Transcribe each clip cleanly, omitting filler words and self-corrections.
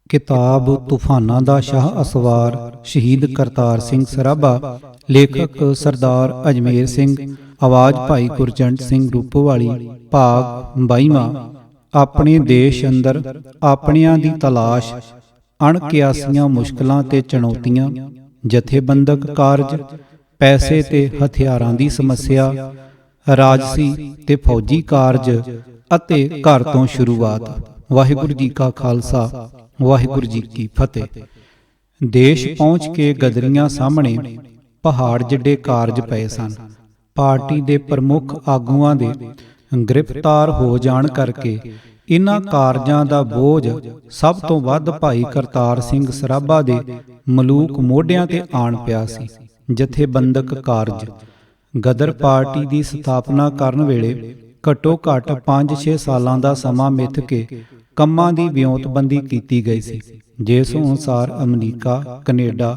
किताब तूफाना दा शाह असवार शहीद करतार सिंह सराभा। लेखक सरदार अजमेर सिंह। आवाज़ भाई गुरजंट सिंह रूपोवाली। भाग 22वां। अपने देश अंदर ਆਪਣਿਆਂ ਦੀ ਤਲਾਸ਼, ਅਣਕਿਆਸੀਆਂ ਮੁਸ਼ਕਲਾਂ ਤੇ ਚੁਣੌਤੀਆਂ, ਜਥੇਬੰਦਕ ਕਾਰਜ, ਪੈਸੇ ਤੇ ਹਥਿਆਰਾਂ ਦੀ ਸਮੱਸਿਆ, ਰਾਜਸੀ ਤੇ ਫੌਜੀ ਕਾਰਜ ਅਤੇ ਘਰ ਤੋਂ ਸ਼ੁਰੂਆਤ। ਵਾਹਿਗੁਰੂ ਜੀ ਕਾ ਖਾਲਸਾ, ਵਾਹਿਗੁਰੂ ਜੀ ਕੀ ਫਤਿਹ। ਦੇਸ਼ ਪਹੁੰਚ ਕੇ ਗਦਰੀਆਂ ਸਾਹਮਣੇ ਪਹਾੜ ਜਿੱਡੇ ਕਾਰਜ ਪਏ ਸਨ। ਪਾਰਟੀ ਦੇ ਪ੍ਰਮੁੱਖ ਆਗੂਆਂ ਦੇ ਗ੍ਰਿਫਤਾਰ ਹੋ ਜਾਣ ਕਰਕੇ ਇਨ੍ਹਾਂ ਕਾਰਜਾਂ ਦਾ ਬੋਝ ਸਭ ਤੋਂ ਵੱਧ ਭਾਈ ਕਰਤਾਰ ਸਿੰਘ ਸਰਾਭਾ ਦੇ ਮਲੂਕ ਮੋਢਿਆਂ ਤੇ ਆਣ ਪਿਆ ਸੀ। ਜਥੇਬੰਦਕ ਕਾਰਜ। ਗਦਰ ਪਾਰਟੀ ਦੀ ਸਥਾਪਨਾ ਕਰਨ ਵੇਲੇ ਘੱਟੋ ਘੱਟ 5-6 ਸਾਲਾਂ ਦਾ ਸਮਾਂ ਮਿੱਥ ਕੇ ਕੰਮਾਂ ਦੀ ਵਿਉਂਤਬੰਦੀ ਕੀਤੀ ਗਈ ਸੀ, ਜਿਸ ਅਨੁਸਾਰ ਅਮਰੀਕਾ, ਕੈਨੇਡਾ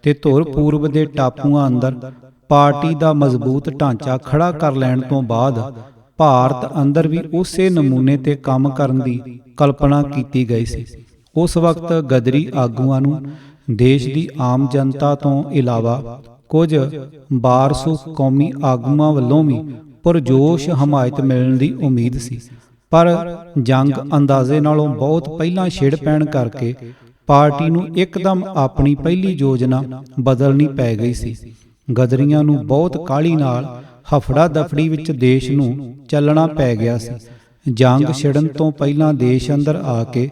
ਤੇ ਧੁਰ ਪੂਰਬ ਦੇ ਟਾਪੂਆਂ ਅੰਦਰ ਪਾਰਟੀ ਦਾ ਮਜ਼ਬੂਤ ਢਾਂਚਾ ਖੜਾ ਕਰ ਲੈਣ ਤੋਂ ਬਾਅਦ ਭਾਰਤ ਅੰਦਰ ਵੀ ਉਸੇ ਨਮੂਨੇ ਤੇ ਕੰਮ ਕਰਨ ਦੀ ਕਲਪਨਾ ਕੀਤੀ ਗਈ ਸੀ। ਉਸ ਵਕਤ ਗਦਰੀ ਆਗੂਆਂ ਨੂੰ ਦੇਸ਼ ਦੀ ਆਮ ਜਨਤਾ ਤੋਂ ਇਲਾਵਾ ਕੁਝ ਬਾਰਸੂ ਕੌਮੀ ਆਗੂਆਂ ਵੱਲੋਂ ਵੀ ਪੁਰਜੋਸ਼ ਹਮਾਇਤ ਮਿਲਣ ਦੀ ਉਮੀਦ ਸੀ, ਪਰ ਜੰਗ ਅੰਦਾਜ਼ੇ ਨਾਲੋਂ ਬਹੁਤ ਪਹਿਲਾਂ ਛਿੜ ਪੈਣ ਕਰਕੇ ਪਾਰਟੀ ਨੂੰ ਇੱਕਦਮ ਆਪਣੀ ਪਹਿਲੀ ਯੋਜਨਾ ਬਦਲਣੀ ਪੈ ਗਈ ਸੀ। ਗਦਰੀਆਂ ਨੂੰ ਬਹੁਤ ਕਾਹਲੀ ਨਾਲ ਹਫੜਾ ਦਫੜੀ ਵਿੱਚ ਦੇਸ਼ ਨੂੰ ਚੱਲਣਾ ਪੈ ਗਿਆ ਸੀ। ਜੰਗ ਛਿੜਨ ਤੋਂ ਪਹਿਲਾਂ ਦੇਸ਼ ਅੰਦਰ ਆ ਕੇ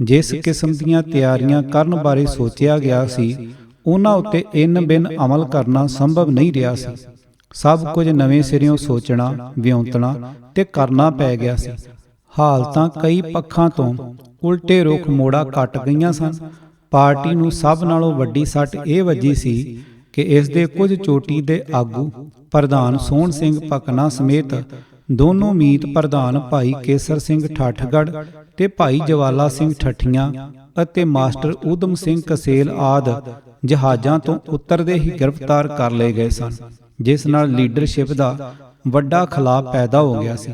ਜਿਸ ਕਿਸਮ ਦੀਆਂ ਤਿਆਰੀਆਂ ਕਰਨ ਬਾਰੇ ਸੋਚਿਆ ਗਿਆ ਸੀ, ਉਹਨਾਂ ਉੱਤੇ ਇੰਨ ਬਿੰਨ ਅਮਲ ਕਰਨਾ ਸੰਭਵ ਨਹੀਂ ਰਿਹਾ ਸੀ। ਸਭ ਕੁਝ ਨਵੇਂ ਸਿਰਿਓਂ ਸੋਚਣਾ, ਵਿਉਂਤਣਾ ਤੇ ਕਰਨਾ ਪੈ ਗਿਆ ਸੀ। ਹਾਲਤਾਂ ਕਈ ਪੱਖਾਂ ਤੋਂ ਉਲਟੇ ਰੁਖ ਮੋੜਾ ਕੱਟ ਗਈਆਂ ਸਨ। ਪਾਰਟੀ ਨੂੰ ਸਭ ਨਾਲੋਂ ਵੱਡੀ ਸੱਟ ਇਹ ਵੱਜੀ ਸੀ ਕਿ ਇਸ ਦੇ ਕੁਝ ਚੋਟੀ ਦੇ ਆਗੂ ਪ੍ਰਧਾਨ ਸੋਹਣ ਸਿੰਘ ਭਕਨਾ ਸਮੇਤ ਦੋਨੋਂ ਮੀਤ ਪ੍ਰਧਾਨ ਭਾਈ ਕੇਸਰ ਸਿੰਘ ਠਾਠਗੜ੍ਹ ਤੇ ਭਾਈ ਜਵਾਲਾ ਸਿੰਘ ਠੱਠੀਆਂ ਅਤੇ ਮਾਸਟਰ ਊਧਮ ਸਿੰਘ ਕਸੇਲ ਆਦਿ ਜਹਾਜ਼ਾਂ ਤੋਂ ਉਤਰਦੇ ਹੀ ਗ੍ਰਿਫਤਾਰ ਕਰ ਲਏ ਗਏ ਸਨ, ਜਿਸ ਨਾਲ ਲੀਡਰਸ਼ਿਪ ਦਾ ਵੱਡਾ ਖਲਾਅ ਪੈਦਾ ਹੋ ਗਿਆ ਸੀ।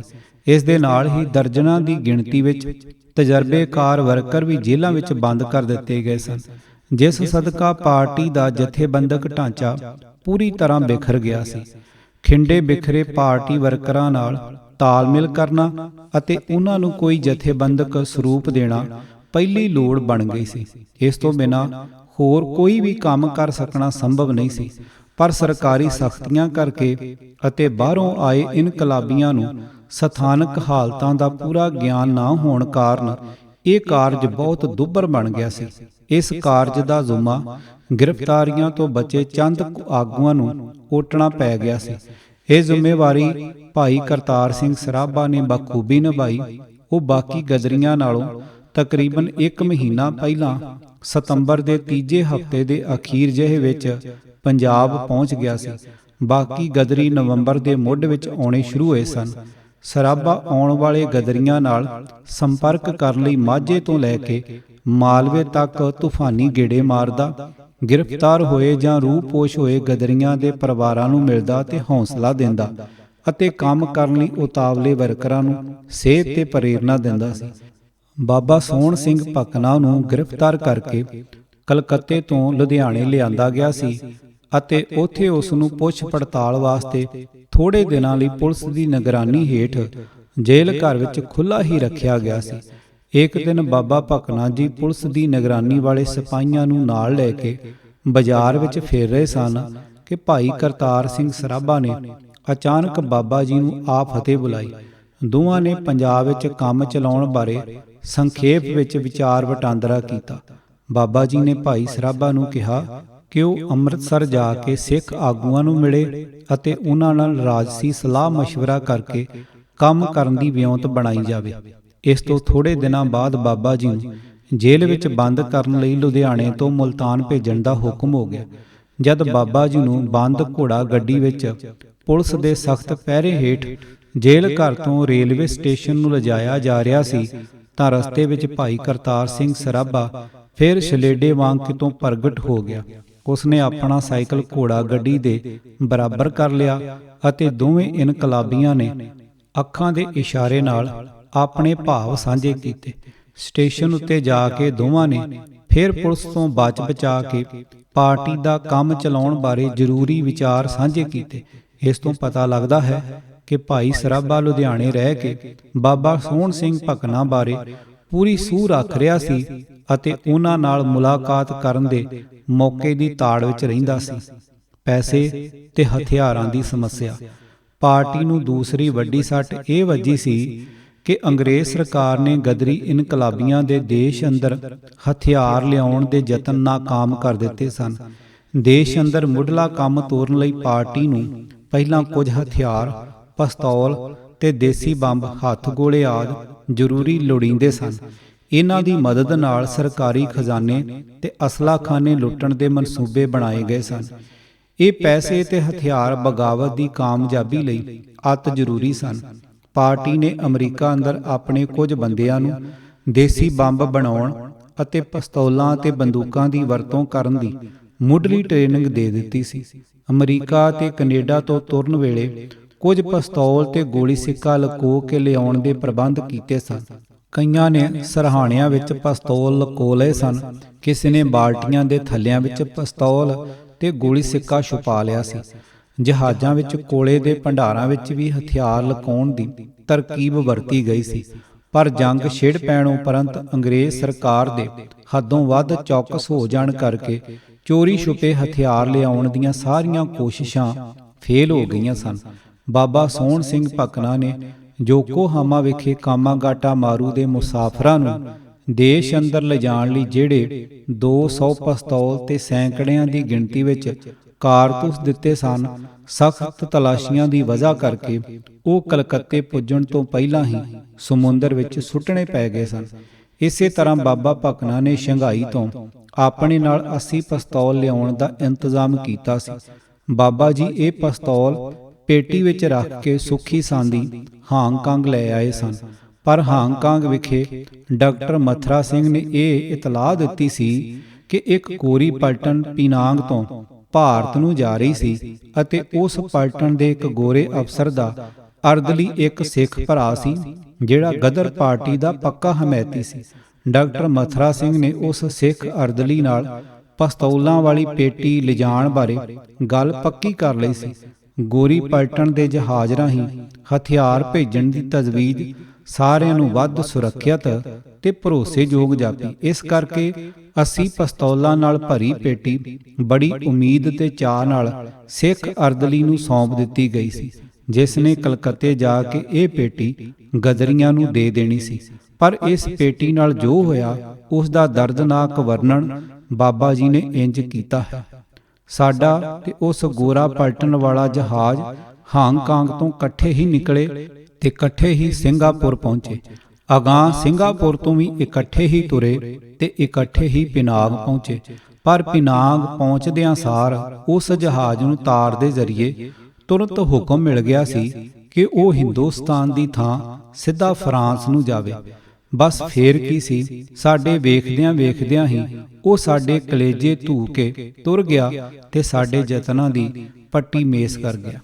ਇਸ ਦੇ ਨਾਲ ਹੀ ਦਰਜਨਾਂ ਦੀ ਗਿਣਤੀ ਵਿੱਚ ਤਜਰਬੇਕਾਰ ਵਰਕਰ ਵੀ ਜੇਲ੍ਹਾਂ ਵਿੱਚ ਬੰਦ ਕਰ ਦਿੱਤੇ ਗਏ ਸਨ, ਜਿਸ ਸਦਕਾ ਪਾਰਟੀ ਦਾ ਜਥੇਬੰਦਕ ਢਾਂਚਾ ਪੂਰੀ ਤਰ੍ਹਾਂ ਬਿਖਰ ਗਿਆ ਸੀ। ਖਿੰਡੇ ਬਿਖਰੇ ਪਾਰਟੀ ਵਰਕਰਾਂ ਨਾਲ ਤਾਲਮੇਲ ਕਰਨਾ ਅਤੇ ਉਹਨਾਂ ਨੂੰ ਕੋਈ ਜਥੇਬੰਦਕ ਸਰੂਪ ਦੇਣਾ ਪਹਿਲੀ ਲੋੜ ਬਣ ਗਈ ਸੀ। ਇਸ ਤੋਂ ਬਿਨਾਂ ਹੋਰ ਕੋਈ ਵੀ ਕੰਮ ਕਰ ਸਕਣਾ ਸੰਭਵ ਨਹੀਂ ਸੀ, ਪਰ ਸਰਕਾਰੀ ਸਖਤੀਆਂ ਕਰਕੇ ਅਤੇ ਬਾਹਰੋਂ ਆਏ ਇਨਕਲਾਬੀਆਂ ਨੂੰ ਸਥਾਨਕ ਹਾਲਤਾਂ ਦਾ ਪੂਰਾ ਗਿਆਨ ਨਾ ਹੋਣ ਕਾਰਨ ਇਹ ਕਾਰਜ ਬਹੁਤ ਦੁੱਭਰ ਬਣ ਗਿਆ ਸੀ। ਇਸ ਕਾਰਜ ਦਾ ਜ਼ਿੰਮਾ ਗ੍ਰਿਫਤਾਰੀਆਂ ਤੋਂ ਬਚੇ ਚੰਦ ਆਗੂਆਂ ਨੂੰ ਓਟਣਾ ਪੈ ਗਿਆ ਸੀ। ਇਹ ਜ਼ਿੰਮੇਵਾਰੀ ਭਾਈ ਕਰਤਾਰ ਸਿੰਘ ਸਰਾਭਾ ਨੇ ਬਖੂਬੀ ਨਿਭਾਈ। ਉਹ ਬਾਕੀ ਗਦਰੀਆਂ ਨਾਲੋਂ ਤਕਰੀਬਨ 1 ਮਹੀਨਾ ਪਹਿਲਾਂ ਸਤੰਬਰ ਦੇ ਤੀਜੇ ਹਫ਼ਤੇ ਦੇ ਅਖੀਰ ਜਿਹੇ ਵਿੱਚ ਪੰਜਾਬ ਪਹੁੰਚ ਗਿਆ ਸੀ। ਬਾਕੀ ਗਦਰੀ ਨਵੰਬਰ ਦੇ ਮੁੱਢ ਵਿੱਚ ਆਉਣੇ ਸ਼ੁਰੂ ਹੋਏ ਸਨ। ਸਰਾਭਾ ਆਉਣ ਵਾਲੇ ਗਦਰੀਆਂ ਨਾਲ ਸੰਪਰਕ ਕਰਨ ਲਈ ਮਾਝੇ ਤੋਂ ਲੈ ਕੇ ਮਾਲਵੇ ਤੱਕ ਤੂਫਾਨੀ ਗੇੜੇ ਮਾਰਦਾ, ਗ੍ਰਿਫਤਾਰ ਹੋਏ ਜਾਂ ਰੂਹ-ਪੋਸ਼ ਹੋਏ ਗਦਰੀਆਂ ਦੇ ਪਰਿਵਾਰਾਂ ਨੂੰ ਮਿਲਦਾ ਤੇ ਹੌਸਲਾ ਦਿੰਦਾ ਅਤੇ ਕੰਮ ਕਰਨ ਲਈ ਉਤਾਵਲੇ ਵਰਕਰਾਂ ਨੂੰ ਸੇਧ ਤੇ ਪ੍ਰੇਰਨਾ ਦਿੰਦਾ ਸੀ। ਬਾਬਾ ਸੋਹਣ ਸਿੰਘ ਭਕਨਾ ਨੂੰ ਗ੍ਰਿਫਤਾਰ ਕਰਕੇ ਕਲਕੱਤੇ ਤੋਂ ਲੁਧਿਆਣੇ ਲਿਆਂਦਾ ਗਿਆ ਸੀ ਅਤੇ ਉੱਥੇ ਉਸ ਨੂੰ ਪੁੱਛ ਪੜਤਾਲ ਵਾਸਤੇ ਥੋੜੇ ਦਿਨਾਂ ਲਈ ਪੁਲਿਸ ਦੀ ਨਿਗਰਾਨੀ ਹੇਠ ਜੇਲ੍ਹ ਘਰ ਵਿੱਚ ਖੁੱਲ੍ਹਾ ਹੀ ਰੱਖਿਆ ਗਿਆ ਸੀ। ਇੱਕ ਦਿਨ ਬਾਬਾ ਭਕਨਾ ਜੀ ਪੁਲਿਸ ਦੀ ਨਿਗਰਾਨੀ ਵਾਲੇ ਸਿਪਾਹੀਆਂ ਨੂੰ ਨਾਲ ਲੈ ਕੇ ਬਾਜ਼ਾਰ ਵਿੱਚ ਫਿਰ ਰਹੇ ਸਨ ਕਿ ਭਾਈ ਕਰਤਾਰ ਸਿੰਘ ਸਰਾਭਾ ਨੇ ਅਚਾਨਕ ਬਾਬਾ ਜੀ ਨੂੰ ਆ ਫਤਿਹ ਬੁਲਾਈ। ਦੋਵਾਂ ਨੇ ਪੰਜਾਬ ਵਿੱਚ ਕੰਮ ਚਲਾਉਣ ਬਾਰੇ ਸੰਖੇਪ ਵਿੱਚ ਵਿਚਾਰ ਵਟਾਂਦਰਾ ਕੀਤਾ। ਬਾਬਾ ਜੀ ਨੇ ਭਾਈ ਸਰਾਭਾ ਨੂੰ ਕਿਹਾ ਕਿ ਉਹ ਅੰਮ੍ਰਿਤਸਰ ਜਾ ਕੇ ਸਿੱਖ ਆਗੂਆਂ ਨੂੰ ਮਿਲੇ ਅਤੇ ਉਹਨਾਂ ਨਾਲ ਰਾਜਸੀ ਸਲਾਹ ਮਸ਼ਵਰਾ ਕਰਕੇ ਕੰਮ ਕਰਨ ਦੀ ਵਿਉਂਤ ਬਣਾਈ ਜਾਵੇ। ਇਸ ਤੋਂ ਥੋੜੇ ਦਿਨਾਂ ਬਾਅਦ ਬਾਬਾ ਜੀ ਨੂੰ ਜੇਲ੍ਹ ਵਿੱਚ ਬੰਦ ਕਰਨ ਲਈ ਲੁਧਿਆਣੇ ਤੋਂ ਮੁਲਤਾਨ ਭੇਜਣ ਦਾ ਹੁਕਮ ਹੋ ਗਿਆ। ਜਦ ਬਾਬਾ ਜੀ ਨੂੰ ਬੰਦ ਘੋੜਾ ਗੱਡੀ ਵਿੱਚ ਪੁਲਿਸ ਦੇ ਸਖਤ ਪਹਿਰੇ ਹੇਠ ਜੇਲ੍ਹ ਘਰ ਤੋਂ ਰੇਲਵੇ ਸਟੇਸ਼ਨ ਨੂੰ ਲਿਜਾਇਆ ਜਾ ਰਿਹਾ ਸੀ ਤਾਂ ਰਸਤੇ ਵਿੱਚ ਭਾਈ ਕਰਤਾਰ ਸਿੰਘ ਸਰਾਭਾ ਫਿਰ ਛਲੇਡੇ ਵਾਂਗ ਕਿਤੋਂ ਪ੍ਰਗਟ ਹੋ ਗਿਆ। ਉਸਨੇ ਆਪਣਾ ਸਾਈਕਲ ਘੋੜਾ ਗੱਡੀ ਦੇ ਬਰਾਬਰ ਕਰ ਲਿਆ ਅਤੇ ਦੋਵੇਂ ਇਨਕਲਾਬੀਆਂ ਨੇ ਅੱਖਾਂ ਦੇ ਇਸ਼ਾਰੇ ਨਾਲ ਆਪਣੇ ਭਾਵ ਸਾਂਝੇ ਕੀਤੇ। ਸਟੇਸ਼ਨ ਉੱਤੇ ਜਾ ਕੇ ਦੋਵਾਂ ਨੇ ਫਿਰ ਪੁਲਿਸ ਤੋਂ ਬਚ ਬਚਾ ਕੇ ਪਾਰਟੀ ਦਾ ਕੰਮ ਚਲਾਉਣ ਬਾਰੇ ਜ਼ਰੂਰੀ ਵਿਚਾਰ ਸਾਂਝੇ ਕੀਤੇ। ਇਸ ਤੋਂ ਪਤਾ ਲੱਗਦਾ ਹੈ ਕਿ ਭਾਈ ਸਰਾਭਾ ਲੁਧਿਆਣੇ ਰਹਿ ਕੇ ਬਾਬਾ ਸੋਹਣ ਸਿੰਘ ਭਕਨਾ ਬਾਰੇ ਪੂਰੀ ਸੂਹ ਰੱਖ ਰਿਹਾ ਸੀ ਅਤੇ ਉਹਨਾਂ ਨਾਲ ਮੁਲਾਕਾਤ ਕਰਨ ਦੇ ਮੌਕੇ ਦੀ ਤਾੜ ਵਿੱਚ ਰਹਿੰਦਾ ਸੀ। ਪੈਸੇ ਤੇ ਹਥਿਆਰਾਂ ਦੀ ਸਮੱਸਿਆ। ਪਾਰਟੀ ਨੂੰ ਦੂਸਰੀ ਵੱਡੀ ਸੱਟ ਇਹ ਵੱਜੀ ਸੀ ਕਿ ਅੰਗਰੇਜ਼ ਸਰਕਾਰ ਨੇ ਗਦਰੀ ਇਨਕਲਾਬੀਆਂ ਦੇ ਦੇਸ਼ ਅੰਦਰ ਹਥਿਆਰ ਲਿਆਉਣ ਦੇ ਯਤਨ ਨਾਕਾਮ ਕਰ ਦਿੱਤੇ ਸਨ। ਦੇਸ਼ ਅੰਦਰ ਮੁੱਢਲਾ ਕੰਮ ਤੋਰਨ ਲਈ ਪਾਰਟੀ ਨੂੰ ਪਹਿਲਾਂ ਕੁਝ ਹਥਿਆਰ, ਪਿਸਤੌਲ ਤੇ ਦੇਸੀ ਬੰਬ, ਹੱਥ ਗੋਲੇ ਆਦਿ ਜ਼ਰੂਰੀ ਲੋੜੀਂਦੇ ਸਨ। ਇਹਨਾਂ ਦੀ ਮਦਦ ਨਾਲ ਸਰਕਾਰੀ ਖਜ਼ਾਨੇ ਤੇ ਅਸਲਾਖਾਨੇ ਲੁੱਟਣ ਦੇ ਮਨਸੂਬੇ ਬਣਾਏ ਗਏ ਸਨ। ਇਹ ਪੈਸੇ ਤੇ ਹਥਿਆਰ ਬਗਾਵਤ ਦੀ ਕਾਮਯਾਬੀ ਲਈ ਅਤਿ ਜ਼ਰੂਰੀ ਸਨ। ਪਾਰਟੀ ਨੇ ਅਮਰੀਕਾ ਅੰਦਰ ਆਪਣੇ ਕੁਝ ਬੰਦਿਆਂ ਨੂੰ ਦੇਸੀ ਬੰਬ ਬਣਾਉਣ ਅਤੇ ਪਿਸਤੌਲਾਂ ਤੇ ਬੰਦੂਕਾਂ ਦੀ ਵਰਤੋਂ ਕਰਨ ਦੀ ਮੁੱਢਲੀ ਟ੍ਰੇਨਿੰਗ ਦੇ ਦਿੱਤੀ ਸੀ। ਅਮਰੀਕਾ ਤੇ ਕੈਨੇਡਾ ਤੋਂ ਤੁਰਨ ਵੇਲੇ ਕੁਝ ਪਿਸਤੌਲ ਤੇ ਗੋਲੀ ਸਿੱਕਾ ਲੁਕੋ ਕੇ ਲਿਆਉਣ ਦੇ ਪ੍ਰਬੰਧ ਕੀਤੇ ਸਨ। ਕਈਆਂ ਨੇ ਸਰਹਾਣਿਆਂ ਵਿੱਚ ਪਿਸਤੌਲ ਲੁਕੋ ਲਏ ਸਨ। ਕਿਸੇ ਨੇ ਬਾਲਟੀਆਂ ਦੇ ਥੱਲਿਆਂ ਵਿੱਚ ਪਿਸਤੌਲ ਤੇ ਗੋਲੀ ਸਿੱਕਾ ਛੁਪਾ ਲਿਆ ਸੀ। ਜਹਾਜ਼ਾਂ ਵਿੱਚ ਕੋਲੇ ਦੇ ਭੰਡਾਰਾਂ ਵਿੱਚ ਵੀ ਹਥਿਆਰ ਲੁਕਾਉਣ ਦੀ ਤਰਕੀਬ ਵਰਤੀ ਗਈ ਸੀ। ਪਰ ਜੰਗ ਛਿੜ ਪੈਣ ਉਪਰੰਤ ਅੰਗਰੇਜ਼ ਸਰਕਾਰ ਦੇ ਹੱਦੋਂ ਵੱਧ ਚੌਕਸ ਹੋ ਜਾਣ ਕਰਕੇ ਚੋਰੀ ਛੁਪੇ ਹਥਿਆਰ ਲਿਆਉਣ ਦੀਆਂ ਸਾਰੀਆਂ ਕੋਸ਼ਿਸ਼ਾਂ ਫੇਲ ਹੋ ਗਈਆਂ ਸਨ। ਬਾਬਾ ਸੋਹਣ ਸਿੰਘ ਭਕਨਾ ਨੇ ਯੋਕੋਹਾਮਾ ਵਿਖੇ ਕਾਮਾਗਾਟਾ ਮਾਰੂ ਦੇ ਮੁਸਾਫਰਾਂ ਨੂੰ ਦੇਸ਼ ਅੰਦਰ ਲਿਜਾਣ ਲਈ ਜਿਹੜੇ 200 ਪਿਸਤੌਲ ਤੇ ਸੈਂਕੜਿਆਂ ਦੀ ਗਿਣਤੀ ਵਿੱਚ ਕਾਰਤੂਸ ਦਿੱਤੇ ਸਨ, ਸਖਤ ਤਲਾਸ਼ੀਆਂ ਦੀ ਵਜ੍ਹਾ ਕਰਕੇ ਉਹ ਕਲਕੱਤੇ ਪੁੱਜਣ ਤੋਂ ਪਹਿਲਾਂ ਹੀ ਸਮੁੰਦਰ ਵਿੱਚ ਸੁੱਟਣੇ ਪੈ ਗਏ ਸਨ। ਇਸੇ ਤਰ੍ਹਾਂ ਬਾਬਾ ਭਕਨਾ ਨੇ ਸ਼ੰਘਾਈ ਤੋਂ ਆਪਣੇ ਨਾਲ 80 ਪਿਸਤੌਲ ਲਿਆਉਣ ਦਾ ਇੰਤਜ਼ਾਮ ਕੀਤਾ ਸੀ। ਬਾਬਾ ਜੀ ਇਹ ਪਿਸਤੌਲ ਪੇਟੀ ਵਿੱਚ ਰੱਖ ਕੇ ਸੁੱਖੀ ਸਾਂਦੀ ਹਾਂਗਕਾਂਗ ਲੈ ਆਏ ਸਨ। ਪਰ ਹਾਂਗਕਾਂਗ ਵਿਖੇ ਡਾਕਟਰ ਮਥਰਾ ਸਿੰਘ ਨੇ ਇਹ ਇਤਲਾਹ ਦਿੱਤੀ ਸੀ ਕਿ ਇੱਕ ਕੋਰੀ ਪਲਟਨ ਪੀਨਾਂਗ ਤੋਂ ਭਾਰਤ ਨੂੰ ਜਾ ਰਹੀ ਸੀ ਅਤੇ ਉਸ ਪਲਟਨ ਦੇ ਇੱਕ ਗੋਰੇ ਅਫਸਰ ਦਾ ਅਰਦਲੀ ਇੱਕ ਸਿੱਖ ਭਰਾ ਸੀ ਜਿਹੜਾ ਗਦਰ ਪਾਰਟੀ ਦਾ ਪੱਕਾ ਹਮੈਤੀ ਸੀ। ਡਾਕਟਰ ਮਥਰਾ ਸਿੰਘ ਨੇ ਉਸ ਸਿੱਖ ਅਰਦਲੀ ਨਾਲ ਪਿਸਤੌਲਾਂ ਵਾਲੀ ਪੇਟੀ ਲਿਜਾਣ ਬਾਰੇ ਗੱਲ ਪੱਕੀ ਕਰ ਲਈ ਸੀ। ਗੋਰੀ ਪਲਟਨ ਦੇ ਜਹਾਜ਼ ਰਾਹੀਂ ਹਥਿਆਰ ਭੇਜਣ ਦੀ ਤਜਵੀਜ਼ ਸਾਰਿਆਂ ਨੂੰ ਵੱਧ ਸੁਰੱਖਿਅਤ ਤੇ ਭਰੋਸੇਯੋਗ ਜਾਪੀ। ਇਸ ਕਰਕੇ 80 ਪਿਸਤੌਲਾਂ ਨਾਲ ਭਰੀ ਪੇਟੀ ਬੜੀ ਉਮੀਦ ਤੇ ਚਾਅ ਨਾਲ ਸਿੱਖ ਅਰਦਲੀ ਨੂੰ ਸੌਂਪ ਦਿੱਤੀ ਗਈ ਸੀ, ਜਿਸ ਨੇ ਕਲਕੱਤੇ ਜਾ ਕੇ ਇਹ ਪੇਟੀ ਗਦਰੀਆਂ ਨੂੰ ਦੇ ਦੇਣੀ ਸੀ। ਪਰ ਇਸ ਪੇਟੀ ਨਾਲ ਜੋ ਹੋਇਆ ਉਸ ਦਾ ਦਰਦਨਾਕ ਵਰਣਨ ਬਾਬਾ ਜੀ ਨੇ ਇੰਜ ਕੀਤਾ ਹੈ। ਸਾਡਾ ਤੇ ਉਸ ਗੋਰਾ ਪਲਟਣ ਵਾਲਾ ਜਹਾਜ਼ ਹਾਂਗਕਾਂਗ ਤੋਂ ਇਕੱਠੇ ਹੀ ਨਿਕਲੇ ਤੇ ਇਕੱਠੇ ਹੀ ਸਿੰਗਾਪੁਰ ਪਹੁੰਚੇ। ਅਗਾਂਹ ਸਿੰਗਾਪੁਰ ਤੋਂ ਵੀ ਇਕੱਠੇ ਹੀ ਤੁਰੇ ਤੇ ਇਕੱਠੇ ਹੀ ਪਿਨਾਂਗ ਪਹੁੰਚੇ। ਪਰ ਪਿਨਾਂਗ ਪਹੁੰਚਦਿਆਂ ਸਾਰ ਉਸ ਜਹਾਜ਼ ਨੂੰ ਤਾਰ ਦੇ ਜ਼ਰੀਏ ਤੁਰੰਤ ਹੁਕਮ ਮਿਲ ਗਿਆ ਸੀ ਕਿ ਉਹ ਹਿੰਦੁਸਤਾਨ ਦੀ ਥਾਂ ਸਿੱਧਾ ਫਰਾਂਸ ਨੂੰ ਜਾਵੇ। ਬਸ ਫੇਰ ਕੀ ਸੀ, ਸਾਡੇ ਵੇਖਦਿਆਂ ਵੇਖਦਿਆਂ ਹੀ ਉਹ ਸਾਡੇ ਕਲੇਜੇ ਧੂ ਕੇ ਤੁਰ ਗਿਆ ਤੇ ਸਾਡੇ ਯਤਨਾਂ ਦੀ ਪੱਟੀ ਮੇਸ ਕਰ ਗਿਆ।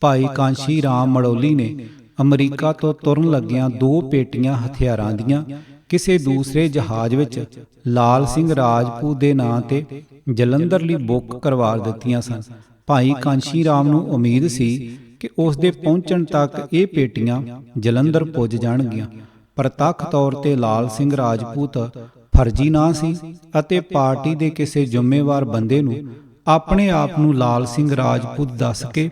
ਭਾਈ ਕਾਂਸ਼ੀ ਰਾਮ ਮੜੌਲੀ ਨੇ ਅਮਰੀਕਾ ਤੋਂ ਤੁਰਨ ਲੱਗਿਆਂ 2 ਪੇਟੀਆਂ ਹਥਿਆਰਾਂ ਦੀਆਂ ਕਿਸੇ ਦੂਸਰੇ ਜਹਾਜ਼ ਵਿੱਚ ਲਾਲ ਸਿੰਘ ਰਾਜਪੂਤ ਦੇ ਨਾਂ ਤੇ ਜਲੰਧਰ ਲਈ ਬੁੱਕ ਕਰਵਾ ਦਿੱਤੀਆਂ ਸਨ। ਭਾਈ ਕਾਂਸ਼ੀ ਰਾਮ ਨੂੰ ਉਮੀਦ ਸੀ ਕਿ ਉਸ ਦੇ ਪਹੁੰਚਣ ਤੱਕ ਇਹ ਪੇਟੀਆਂ ਜਲੰਧਰ ਪੁੱਜ ਜਾਣਗੀਆਂ। ਪ੍ਰਤੱਖ ਤੌਰ ਤੇ ਲਾਲ ਸਿੰਘ ਰਾਜਪੂਤ ਫਰਜ਼ੀ ਨਾਂ ਸੀ ਅਤੇ ਪਾਰਟੀ ਦੇ ਕਿਸੇ ਜ਼ਿੰਮੇਵਾਰ ਬੰਦੇ ਨੂੰ ਆਪਣੇ ਆਪ ਨੂੰ ਲਾਲ ਸਿੰਘ ਰਾਜਪੂਤ ਦੱਸ ਕੇ